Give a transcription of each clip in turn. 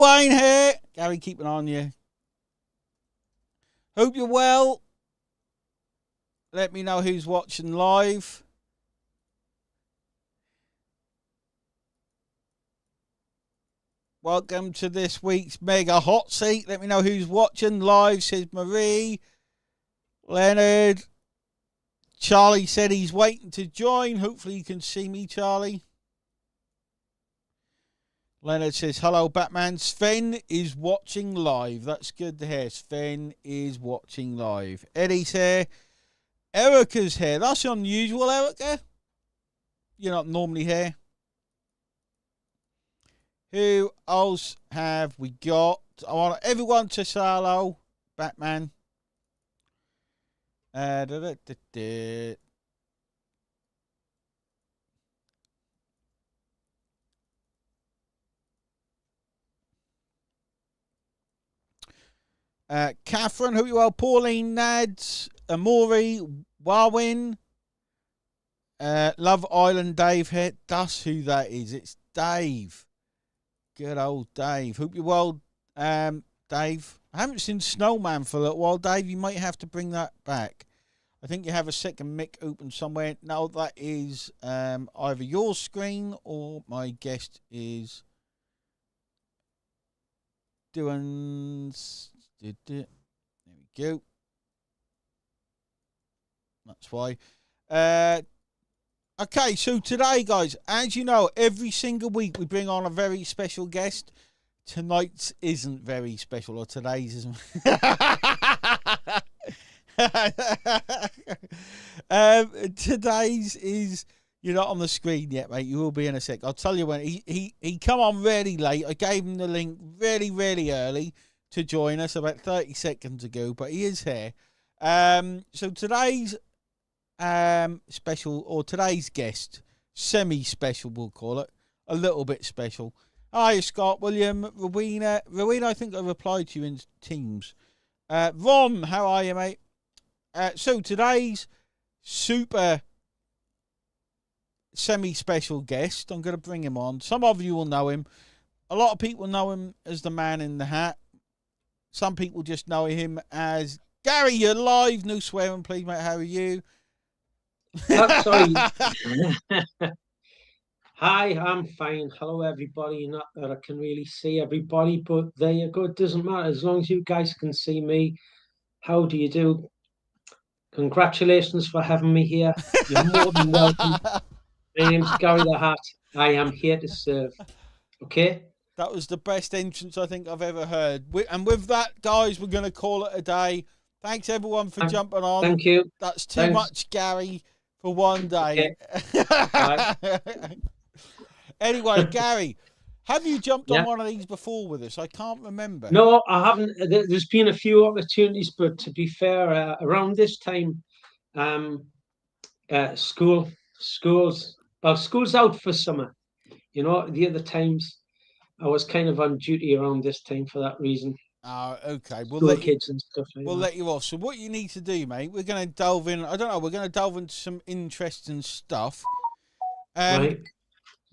Wayne here. Gary, keeping on you. Hope you're well. Let me know who's watching live. Welcome to this week's Mega Hotseat. Let me know who's watching live, says Marie. Leonard. Charlie said he's waiting to join. Hopefully you can see me, Charlie. Leonard says, hello, Batman. Sven is watching live. That's good to hear. Sven is watching live. Eddie's here. Erica's here. That's unusual, Erica. You're not normally here. Who else have we got? I want everyone to say hello, Batman. Catherine, who you are, Pauline, Nads, Amori, Warwin, Love Island Dave here. That's who that is. It's Dave. Good old Dave. Hope you're well, Dave. I haven't seen Snowman for a little while, Dave. You might have to bring that back. I think you have a second mic open somewhere. Now that is either your screen or my guest is doing... There we go. That's why. Okay, so today, guys, as you know, every single week we bring on a very special guest. Tonight's isn't very special, or today's isn't. Today's is, you're not on the screen yet, mate. You will be in a sec. I'll tell you when. He come on really late. I gave him the link really early to join us about 30 seconds ago, but he is here. So today's special, or today's guest, semi-special we'll call it, a little bit special. Hi, Scott, William, Rowena, I think I replied to you in Teams. Ron, how are you, mate? So today's super semi-special guest, I'm going to bring him on. Some of you will know him. A lot of people know him as the Man in the Hat. Some people just know him as Gary. You're live. No swearing, please, mate. How are you? Sorry. Hi, I'm fine. Hello, everybody. Not that I can really see everybody, but there you go. It doesn't matter. As long as you guys can see me, how do you do? Congratulations for having me here. You're more than welcome. My name's Gary the Hat. I am here to serve. Okay? That was the best entrance I think I've ever heard. And with that, guys, we're going to call it a day. Thanks, everyone, for jumping on. Thank you. That's too much, Gary, for one day. Okay. Anyway, Gary, have you jumped on one of these before with us? I can't remember. No, I haven't. There's been a few opportunities, but to be fair, around this time, school's out for summer. You know, the other times I was kind of on duty around this time for that reason. Oh, okay. We'll let kids and stuff like we'll that. let you off. So what you need to do, mate, we're going to delve in. I don't know. We're going to delve into some interesting stuff. Right.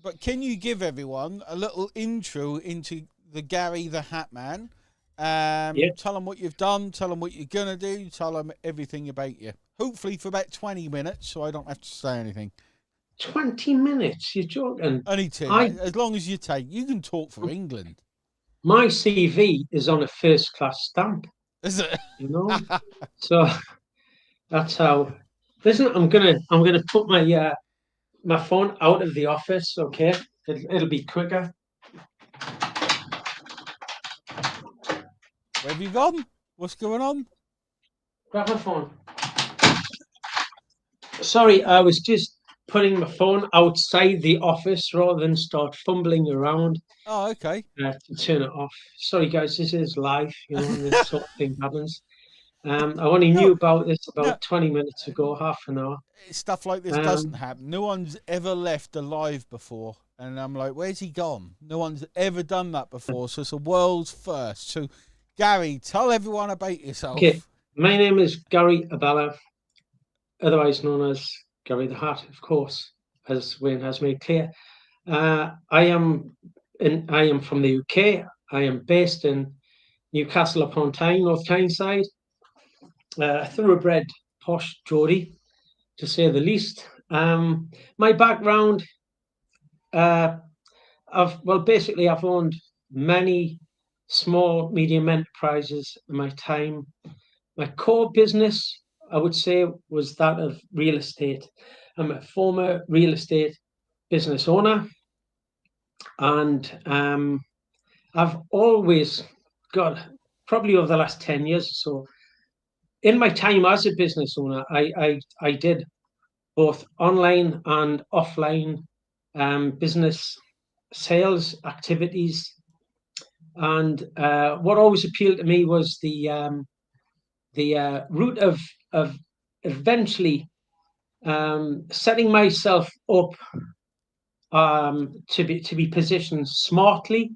But can you give everyone a little intro into the Gary the Hat Man? Tell them what you've done. Tell them what you're going to do. Tell them everything about you. Hopefully for about 20 minutes, so I don't have to say anything. 20 minutes? You're joking? Only 2, as long as you take. You can talk for England. My CV is on a first-class stamp. Is it? You know? So that's how. Listen, I'm gonna put my phone out of the office. Okay, it'll be quicker. Where have you gone? What's going on? Grab my phone. Sorry, I was just putting my phone outside the office rather than start fumbling around. Oh, okay. To turn it off. Sorry, guys, this is live, you know, and this sort of thing happens. I only knew about this about 20 minutes ago, half an hour. Stuff like this doesn't happen. No one's ever left alive before. And I'm like, where's he gone? No one's ever done that before. So it's a world's first. So, Gary, tell everyone about yourself. Okay, my name is Gary Abella, otherwise known as Gary the Hat, of course, as Wayne has made clear. I am from the UK. I am based in Newcastle upon Tyne, North Tyneside. Thoroughbred posh Geordie, to say the least. My background, I've owned many small, medium enterprises in my time. My core business, I would say, was that of real estate. I'm a former real estate business owner, and I've always got, probably over the last 10 years or so, in my time as a business owner, I did both online and offline business sales activities. And what always appealed to me was the route of eventually setting myself up to be positioned smartly,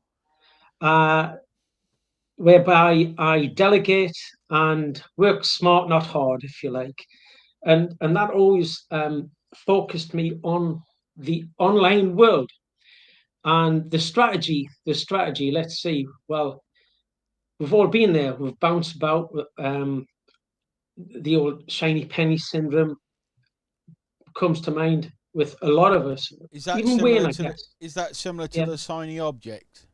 whereby I delegate and work smart, not hard, if you like. And that always focused me on the online world. And the strategy, let's see, well, we've all been there. We've bounced about. The old shiny penny syndrome comes to mind with a lot of us. Is that Even Wayne, similar I to guess. is that similar to Yeah. the shiny object?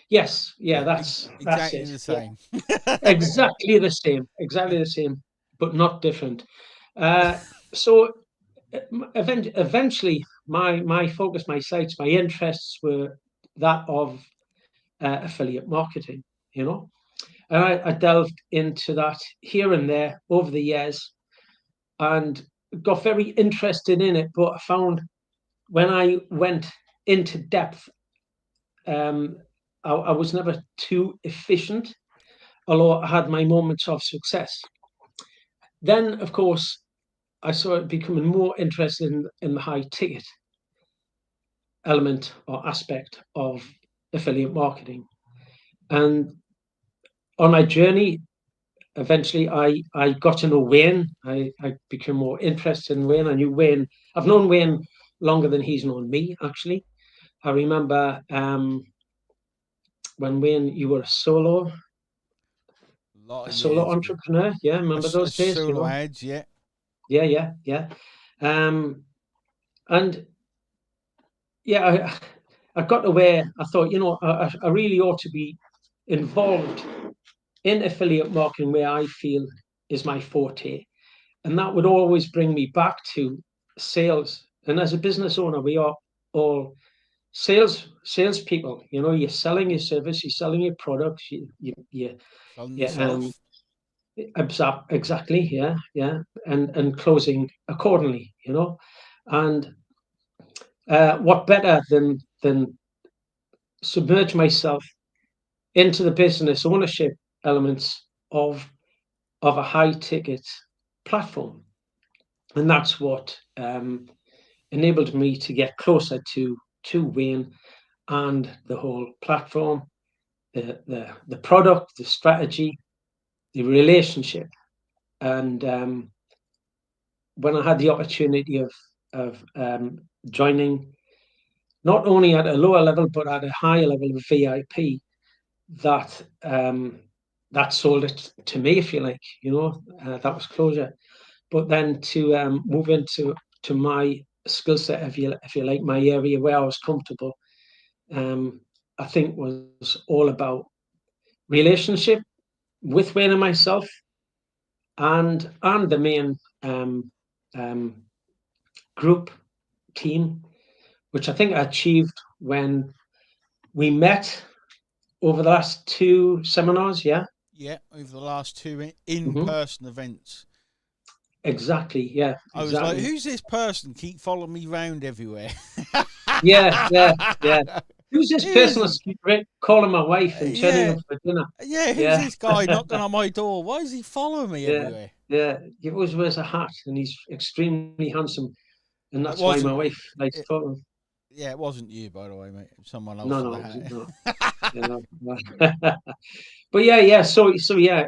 Yes. Yeah. Yeah, That's exactly it. the Yeah. same. Exactly the same. Exactly the same, but not different. So eventually, my focus, my sights, my interests were that of affiliate marketing. You know, and I delved into that here and there over the years, and got very interested in it. But I found when I went into depth, um, I was never too efficient, although I had my moments of success. Then, of course, I started becoming more interested in the high ticket element or aspect of affiliate marketing. And on my journey, eventually I got to know Wayne. I became more interested in Wayne. I knew Wayne. I've known Wayne longer than he's known me, actually. I remember when Wayne, you were A lot a of solo years ago. entrepreneur. Yeah, remember A those days, solo ads, yeah. Yeah. And yeah, I got to where I thought, I really ought to be involved in affiliate marketing where I feel is my forte. And that would always bring me back to sales. And as a business owner, we are all salespeople. You're selling your service, you're selling your products, Selling yeah, yourself. exactly, yeah, and closing accordingly. And what better than submerge myself into the business ownership elements of a high ticket platform, and that's what enabled me to get closer to Wayne and the whole platform, the product, the strategy, the relationship. And when I had the opportunity of joining, not only at a lower level but at a higher level of VIP, that that sold it to me, if you like. That was closure. But then to move into my skill set, if you like, my area where I was comfortable, I think was all about relationship with Wayne and myself, and the main um, group team, which I think I achieved when we met over the last two seminars. Yeah. Yeah, over the last two Mm-hmm. in-person events. Exactly. Yeah. I was like, Exactly. who's this person keep following me round everywhere? Yeah. Who's this Who person is that's he? calling my wife and turning Yeah. up for dinner? Yeah, who's Yeah. this guy knocking on my door? Why is he following me Yeah. everywhere? Yeah. He always wears a hat and he's extremely handsome. And It that's why my wasn't wife likes it, talking. yeah, it wasn't you, by the way, mate. It was someone else with a No, hat. no. You know. But yeah. So yeah,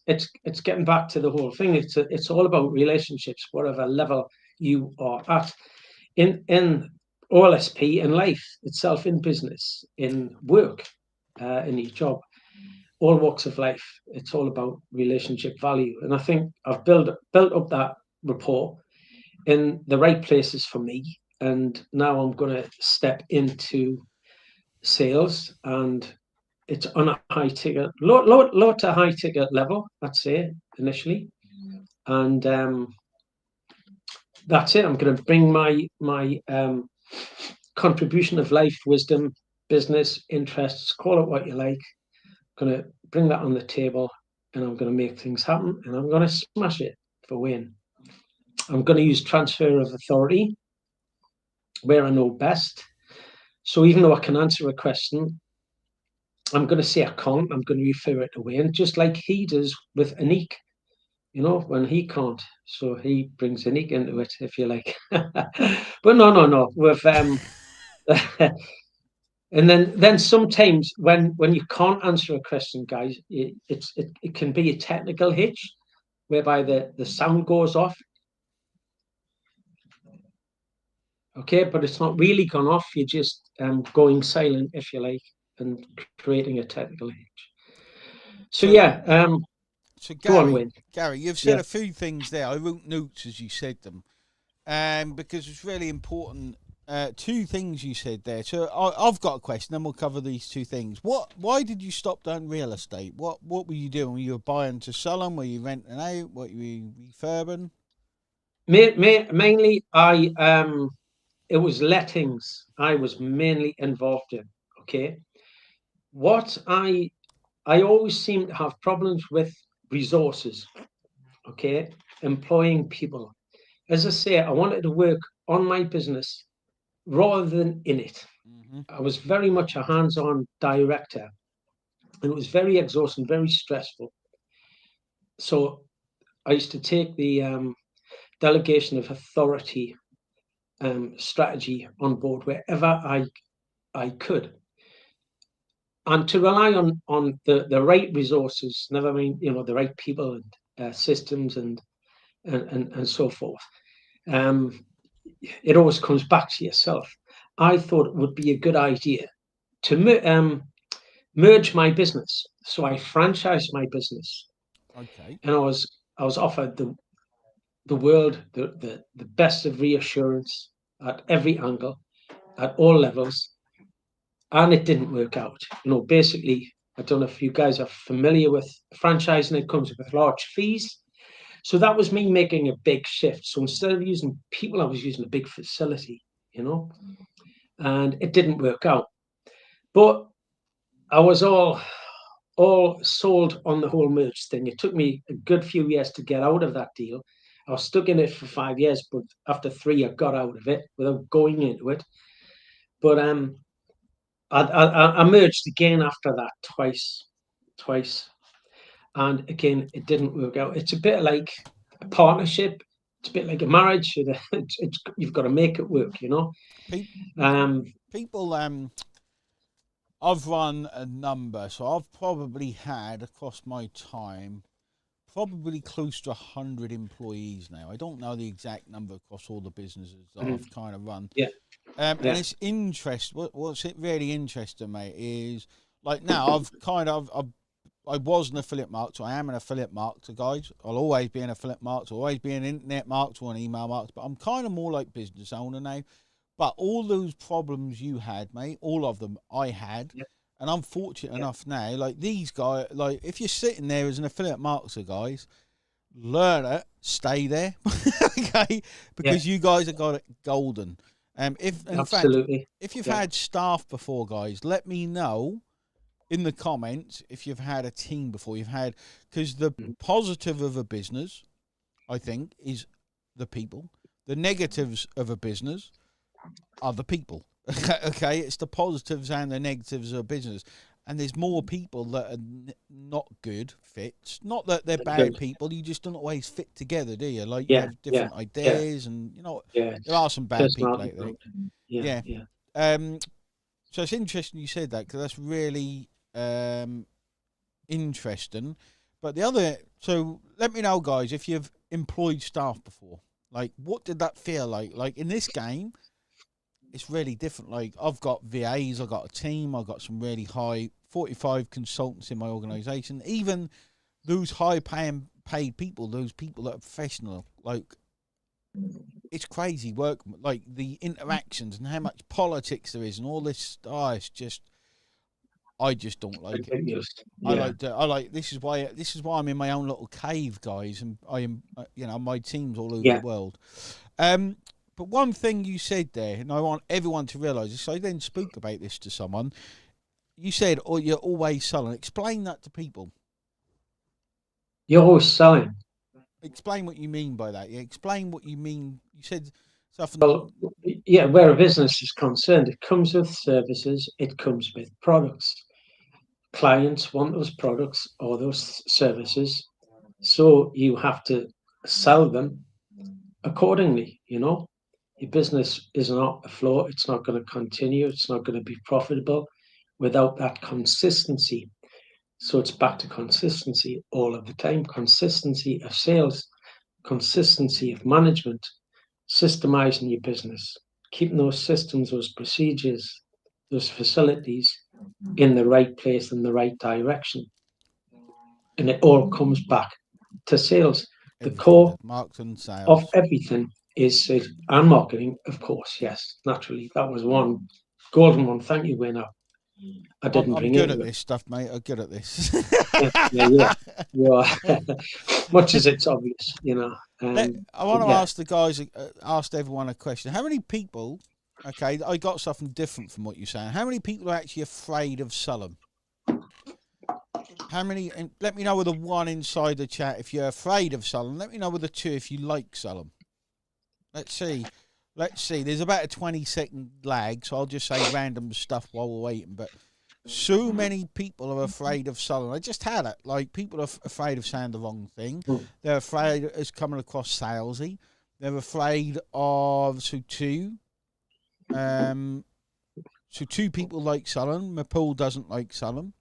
it's getting back to the whole thing. It's all about relationships, whatever level you are at in OLSP, in life itself, in business, in work. in your job, all walks of life. It's all about relationship value, and I think I've built up that rapport in the right places for me. And now I'm going to step into sales, and it's on a high ticket, low to high ticket level, I'd say initially, and that's it. I'm going to bring my contribution of life, wisdom, business interests, call it what you like. I'm going to bring that on the table, and I'm going to make things happen, and I'm going to smash it for Wayne. I'm going to use transfer of authority where I know best. So even though I can answer a question, I'm going to say I can't. I'm going to refer it to Wayne, just like he does with Anik, when he can't. So he brings Anik into it, if you like. But no. With and then sometimes when you can't answer a question, guys, it can be a technical hitch whereby the sound goes off. Okay, but it's not really gone off. You're just going silent, if you like, and creating a technical hitch. So yeah, so go on, Wayne. Gary, you've said a few things there. I wrote notes as you said them, because it's really important. Two things you said there. So I've got a question, then we'll cover these two things. Why did you stop doing real estate? What were you doing? Were you buying to sell them? Were you renting out? What were you refurbing? Mainly, it was lettings. I was mainly involved in. Okay, what I always seem to have problems with resources. Okay, employing people. As I say, I wanted to work on my business rather than in it. Mm-hmm. I was very much a hands-on director, and it was very exhausting, very stressful. So I used to take the delegation of authority strategy on board wherever I could, and to rely on the right resources, never mind the right people and systems and so forth. It always comes back to yourself. I thought it would be a good idea to merge my business, so I franchised my business. Okay. And I was offered the world, the best of reassurance at every angle, at all levels, and it didn't work out. Basically, I don't know if you guys are familiar with franchising. It comes with large fees. So that was me making a big shift. So instead of using people, I was using a big facility, and it didn't work out. But I was all sold on the whole merch thing. It took me a good few years to get out of that deal. I was stuck in it for 5 years, but after 3, I got out of it without going into it. But I merged again after that twice, and again it didn't work out. It's a bit like a partnership. It's a bit like a marriage. You've got to make it work, People, I've run a number, so I've probably had across my time probably close to 100 employees now. I don't know the exact number across all the businesses that I've kind of run. Yeah. And it's interesting. What's it really interesting, mate, is like now I was an affiliate marketer. I am an affiliate marketer, guys. I'll always be an affiliate marketer, always be an internet marketer or an email marketer. But I'm kind of more like business owner now. But all those problems you had, mate, all of them I had. Yeah. And I'm fortunate enough now, like these guys, like if you're sitting there as an affiliate marketer, guys, learn it, stay there, okay? Because you guys have got it golden. Absolutely. In fact, if you've had staff before, guys, let me know in the comments if you've had a team before. Because the positive of a business, I think, is the people. The negatives of a business are the people. Okay, it's the positives and the negatives of a business. And there's more people that are not good fits. Not that they're bad people. You just don't always fit together, do you? Like you have different ideas, and there are some bad people out there. Yeah. So it's interesting you said that, because that's really interesting. But so let me know, guys, if you've employed staff before. Like, what did that feel like? Like in this game, it's really different. Like, I've got VAs, I've got a team, I've got some really high 45 consultants in my organisation. Even those paid people, those people that are professional, like, it's crazy work. Like, the interactions and how much politics there is and all this. Oh, it's just, I just don't like it. Yeah. This is why I'm in my own little cave, guys, and I am, my team's all over Yeah. the world. But one thing you said there, and I want everyone to realise this, I then spoke about this to someone. You said, "Oh, you're always selling." Explain that to people. You're always selling. Explain what you mean by that. Yeah, explain what you mean. You said something. Well, yeah, where a business is concerned, it comes with services, it comes with products. Clients want those products or those services, so you have to sell them accordingly. Your business is not afloat, it's not going to continue, it's not going to be profitable without that consistency. So it's back to consistency all of the time, consistency of sales, consistency of management, systemizing your business, keeping those systems, those procedures, those facilities in the right place, in the right direction. And it all comes back to sales. The core marketing, sales of everything is sales and marketing, of course. Yes, naturally. That was one golden one. Thank you, Wayne. I didn't I'm bring good it. at this stuff, mate. I'm good at this. Yeah, you are. Much as it's obvious, I want to ask the guys, asked everyone a question. How many people, okay, I got something different from what you're saying. How many people are actually afraid of selling? How many, and let me know with a 1 inside the chat if you're afraid of selling. Let me know with a 2 if you like selling. Let's see. There's about a 20-second lag, so I'll just say random stuff while we're waiting. But so many people are afraid of selling. I just had it. Like, people are afraid of saying the wrong thing. They're afraid it's coming across salesy. They're afraid of two people like selling. Paul doesn't like selling.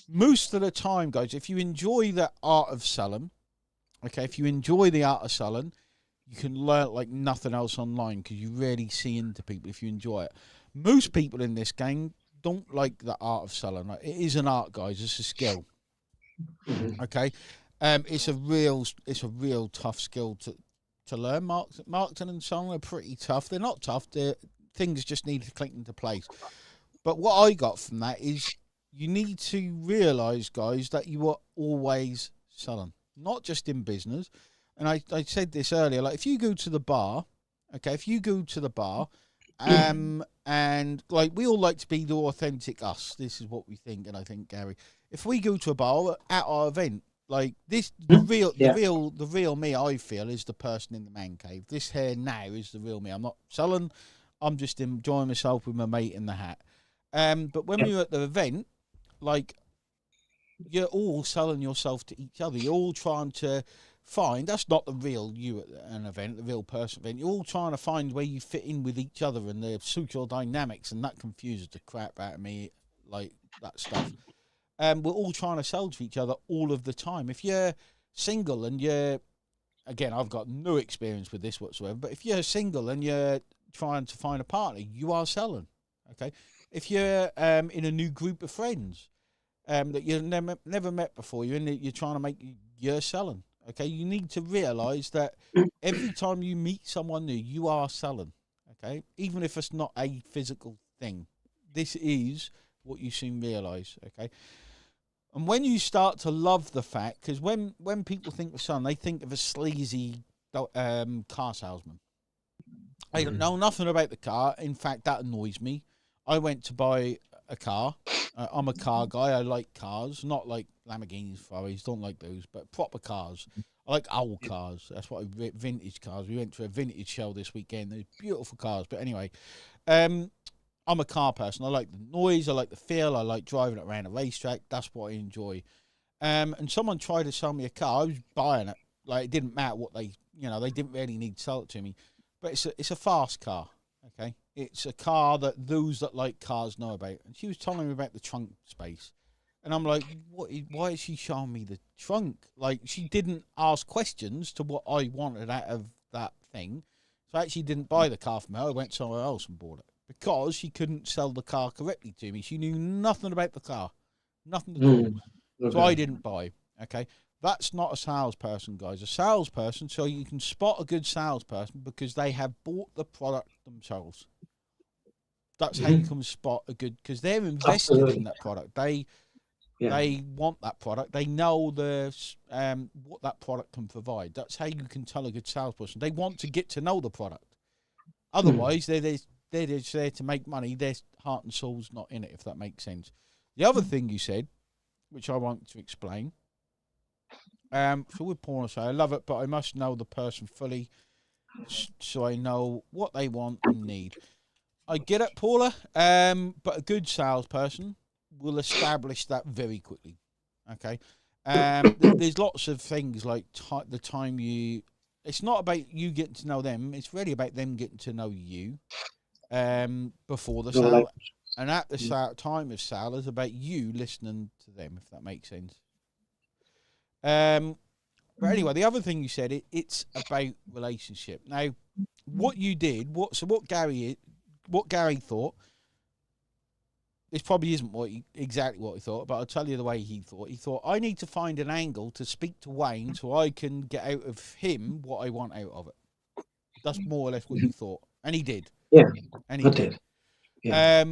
Most of the time, guys, if you enjoy the art of selling, okay, if you enjoy the art of selling, you can learn like nothing else online because you really see into people if you enjoy it. Most people in this game don't like the art of selling. Like, it is an art, guys. It's a skill. Okay, it's a real tough skill to learn. Marketing and selling are pretty tough. They're not tough. Things just need to click into place. But what I got from that is you need to realise, guys, that you are always selling, not just in business. And I said this earlier, like, if you go to the bar, okay, and like, we all like to be the authentic us. This is what we think, and I think, Gary, if we go to a bar at our event, like this, the real me, I feel, is the person in the man cave. This here now is the real me. I'm not selling. I'm just enjoying myself with my mate in the hat. But when we were at the event, like, you're all selling yourself to each other. You're all trying to find, that's not the real you at an event, the real person event. You're all trying to find where you fit in with each other and the social dynamics, and that confuses the crap out of me, like that stuff. We're all trying to sell to each other all of the time. If you're single and again, I've got no experience with this whatsoever, but if you're single and you're trying to find a partner, you are selling, okay? If you're in a new group of friends that you've never met before, you're trying to make, you're selling, okay? You need to realise that every time you meet someone new, you are selling, okay? Even if it's not a physical thing. This is what you soon realise, okay? And when you start to love the fact, because when people think of selling, they think of a sleazy car salesman. I don't know nothing about the car. In fact, that annoys me. I went to buy a car. I'm a car guy. I like cars, not like Lamborghinis, Ferraris. Don't like those, but proper cars. I like old cars. That's what vintage cars. We went to a vintage show this weekend. There's beautiful cars. But anyway, I'm a car person. I like the noise. I like the feel. I like driving it around a racetrack. That's what I enjoy. And someone tried to sell me a car. I was buying it. Like, it didn't matter what they didn't really need to sell it to me. But it's a fast car. Okay, it's a car that those that like cars know about. And she was telling me about the trunk space, and I'm like, "What? Why is she showing me the trunk?" Like, she didn't ask questions to what I wanted out of that thing. So I actually didn't buy the car from her. I went somewhere else and bought it because she couldn't sell the car correctly to me. She knew nothing about the car, nothing at all. So I didn't buy. Okay, that's not a salesperson, guys. A salesperson, so you can spot a good salesperson because they have bought the product themselves. That's how you can spot a good, because they're invested in that product. They want that product. They know what that product can provide. That's how you can tell a good salesperson. They want to get to know the product. Otherwise, they're just there to make money. Their heart and soul's not in it, if that makes sense. The other thing you said, which I want to explain, so with porn, I love it, but I must know the person fully so I know what they want and need. I get it, Paula, but a good salesperson will establish that very quickly. Okay, there's lots of things like the time you. It's not about you getting to know them. It's really about them getting to know you before the sale, and at the time of sale is about you listening to them, if that makes sense. But anyway, the other thing you said, it's about relationship. Now, what you did, what Gary thought, this probably isn't exactly what he thought, but I'll tell you the way he thought. He thought, I need to find an angle to speak to Wayne so I can get out of him what I want out of it. That's more or less what you thought. And he did. Yeah, and he did. Yeah.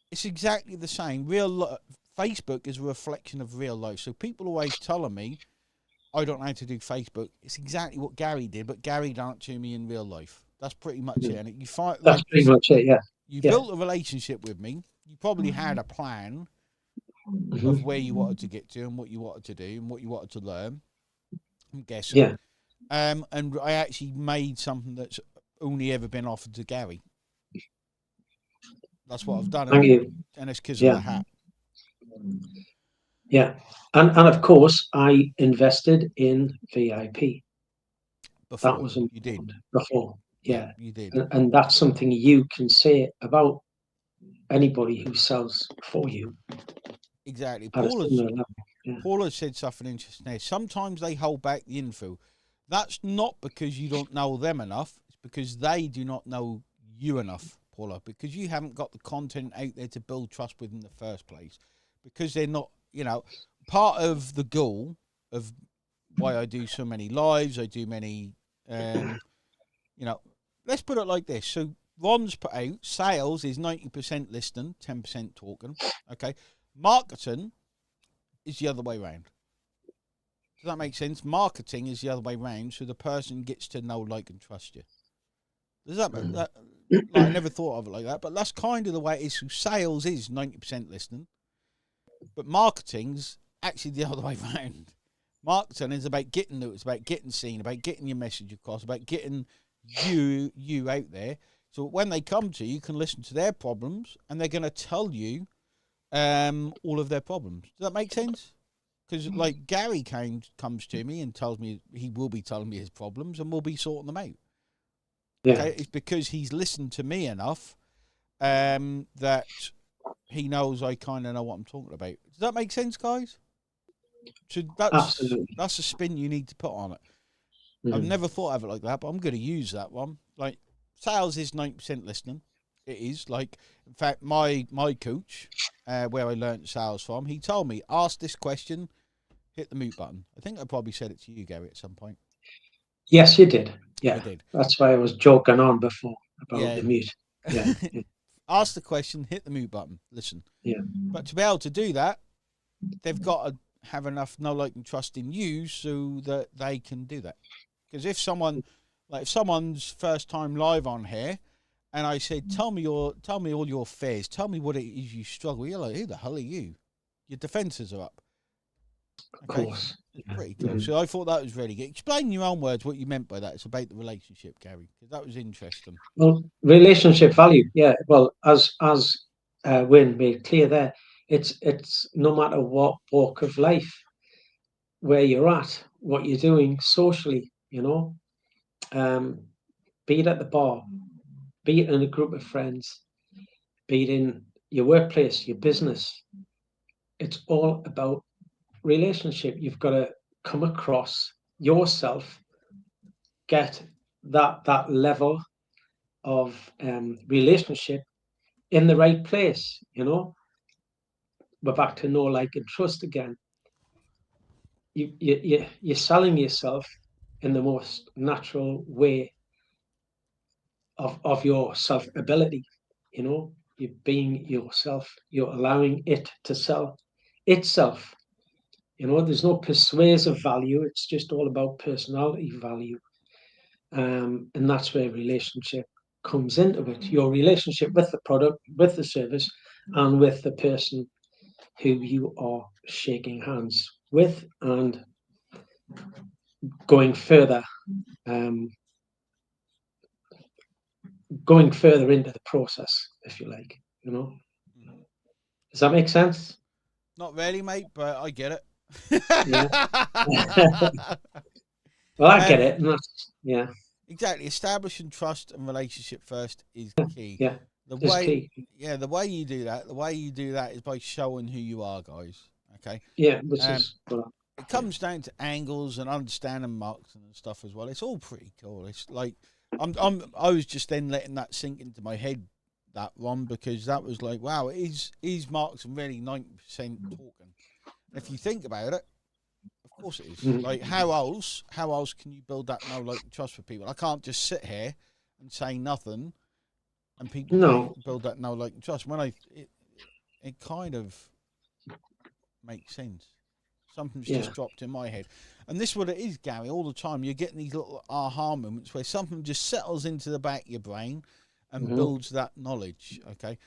It's exactly the same. Facebook is a reflection of real life. So people always telling me, I don't know how to do Facebook. It's exactly what Gary did, but Gary done it to me in real life. That's pretty much it. And you find that's pretty much it. Yeah. You built a relationship with me. You probably had a plan of where you wanted to get to and what you wanted to do and what you wanted to learn. I'm guessing. Yeah. And I actually made something that's only ever been offered to Gary. That's what I've done. Thank you. And it's because of the hat. Yeah. And of course, I invested in VIP. Before. That was important. You did. Before. Yeah. You did. And that's something you can say about anybody who sells for you. Exactly. Paula said something interesting there. Sometimes they hold back the info. That's not because you don't know them enough. It's because they do not know you enough, Paula, because you haven't got the content out there to build trust with in the first place. Because they're not, part of the goal of why I do so many lives, I do many, let's put it like this. So Ron's put out, sales is 90% listening, 10% talking. Okay. Marketing is the other way around. Does that make sense? Marketing is the other way around, so the person gets to know, like, and trust you. Does that make that? I never thought of it like that, but that's kind of the way it is. So sales is 90% listening, but marketing's actually the other way around. Marketing is about getting new, it's about getting seen, about getting your message across, about getting you out there. So when they come to you, you can listen to their problems, and they're going to tell you all of their problems. Does that make sense? Because like Gary comes to me and tells me he will be telling me his problems, and we'll be sorting them out. Yeah. Okay, it's because he's listened to me enough that he knows I kind of know what I'm talking about. Does that make sense, guys? So Absolutely. That's a spin you need to put on it. I've never thought of it like that, but I'm going to use that one. Like, sales is 90% listening. It is. Like, in fact, my coach, where I learned sales from, he told me, ask this question, hit the mute button. I think I probably said it to you, Gary, at some point. Yes, you did. Yeah, I did. That's why I was joking on before about the mute. Yeah. Ask the question, hit the mute button, listen. Yeah. But to be able to do that, they've got to have enough know, like, and trust in you so that they can do that. Because if someone's first time live on here, and I said, tell me all your fears, tell me what it is you struggle, you're like, who the hell are you? Your defences are up. Okay? Of course. It's pretty cool. So I thought that was really good. Explain in your own words what you meant by that. It's about the relationship, Gary, because that was interesting. Well, relationship value, yeah. Well, as Wayne made clear there, it's no matter what walk of life, where you're at, what you're doing socially, be it at the bar, be it in a group of friends, be it in your workplace, your business. It's all about relationship. You've got to come across yourself, get that level of relationship in the right place. We're back to know, like, and trust again. You're selling yourself in the most natural way of your self ability. You're being yourself. You're allowing it to sell itself. There's no persuasive value. It's just all about personality value. And that's where relationship comes into it. Your relationship with the product, with the service, and with the person who you are shaking hands with, and going further into the process, if you like. Does that make sense? Not really, mate, but I get it. Yeah. Well, I get it. And yeah. Exactly. Establishing trust and relationship first is key. Yeah. The way you do that is by showing who you are, guys. Okay. Yeah, which is it comes down to angles and understanding marks and stuff as well. It's all pretty cool. It's like I was just then letting that sink into my head, that one, because that was like, wow, is marks and really 90% talking. And if you think about it, of course it is. Mm-hmm. Like, how else can you build that know, like, and trust for people? I can't just sit here and say nothing and people build that know, like, and trust. When it kind of makes sense. Something's just dropped in my head. And this is what it is, Gary. All the time you're getting these little aha moments where something just settles into the back of your brain and builds that knowledge. Okay.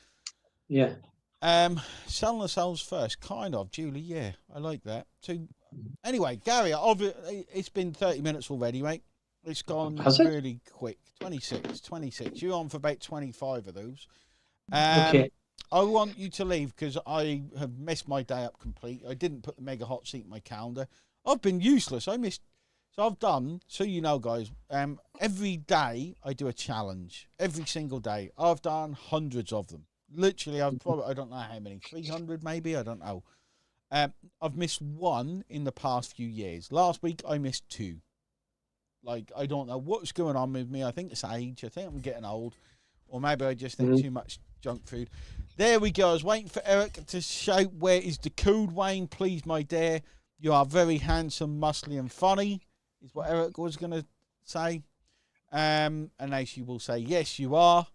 Yeah. Selling ourselves first, kind of, Julie. Yeah, I like that. So, anyway, Gary, it's been 30 minutes already, mate. It's gone really quick. 26. You're on for about 25 of those. Okay. I want you to leave because I have messed my day up completely. I didn't put the Mega Hotseat in my calendar. I've been useless. So I've done, so you know, guys, every day I do a challenge. Every single day. I've done hundreds of them. Literally, I don't know how many, 300 maybe, I don't know. I've missed one in the past few years. Last week, I missed 2. Like, I don't know what's going on with me. I think it's age. I think I'm getting old. Or maybe I just think too much junk food. There we go. I was waiting for Eric to shout, where is the code, Wayne? Please, my dear. You are very handsome, muscly, and funny, is what Eric was going to say. And now she will say, yes, you are.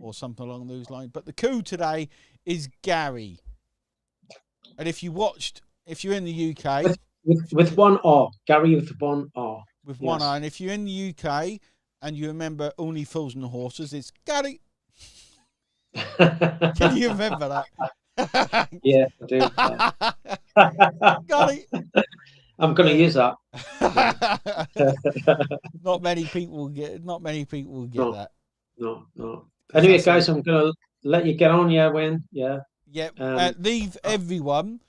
Or something along those lines. But the code today is Gary. And if you're in the UK... With one R. Gary with one R. With one R. And if you're in the UK and you remember Only Fools and Horses, it's Gary. Can you remember that? Yeah, I do. Gary. I'm going to use that. Not many people will get that. No. Anyway, guys, I'm going to let you get on. Yeah, Wayne. Yeah. Yeah. Leave everyone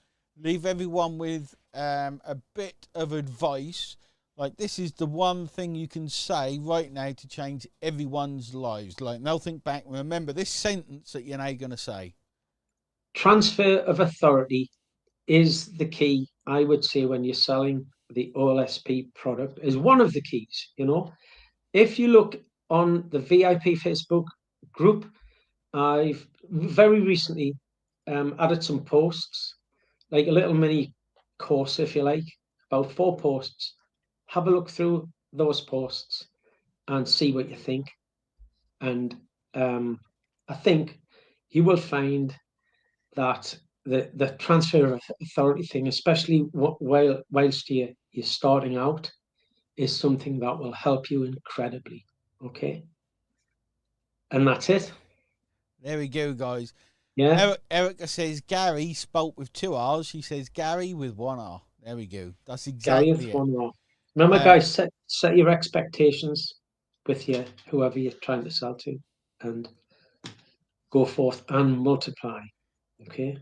with a bit of advice. Like, this is the one thing you can say right now to change everyone's lives. Like, they'll think back and remember this sentence that you're now going to say. Transfer of authority is the key, I would say, when you're selling the OLSP product, is one of the keys. If you look on the VIP Facebook group, I've very recently added some posts, like a little mini course, if you like, about 4 posts. Have a look through those posts and see what you think. And I think you will find that the transfer of authority thing, especially whilst you're starting out, is something that will help you incredibly. Okay. And that's it. There we go, guys. Yeah. Erica says Gary spelt with 2 R's. She says Gary with 1 R. There we go. That's exactly Gary with 1 R. Remember, guys, set your expectations with whoever you're trying to sell to, and go forth and multiply. Okay.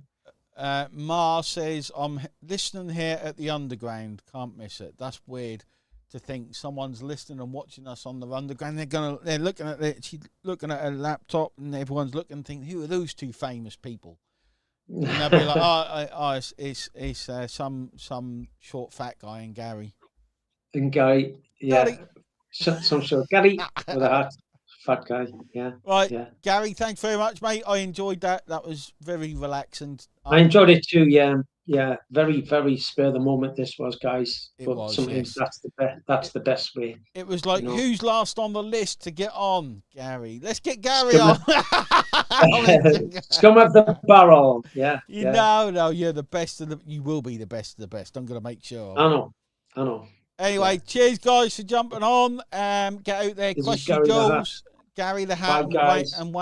Ma says, I'm listening here at the Underground. Can't miss it. That's weird to think someone's listening and watching us on the Underground. They're looking at it. She's looking at her laptop, and everyone's looking and thinking, who are those 2 famous people? And they'll be like, it's some short fat guy and Gary. And Gary, yeah. Some sort of Gary with a hat, fat guy. Yeah, Right, yeah. Gary, thanks very much, mate. I enjoyed that. That was very relaxing. I enjoyed it too. Yeah, yeah. Very, very spur the moment. This was, guys. It But was, sometimes yes. that's the best. That's the best way. It was like, You know, who's last on the list to get on, Gary? Let's get Gary scum on. of, scum of the barrel. Yeah, You yeah. know, no, you're the best of the. You will be the best of the best. I'm going to make sure. I know. I know. Anyway, Yeah. cheers, guys, for jumping on. Get out there, This is crush your Gary the Hat. goals. Gary the Hat Bye, and guys. Wayne the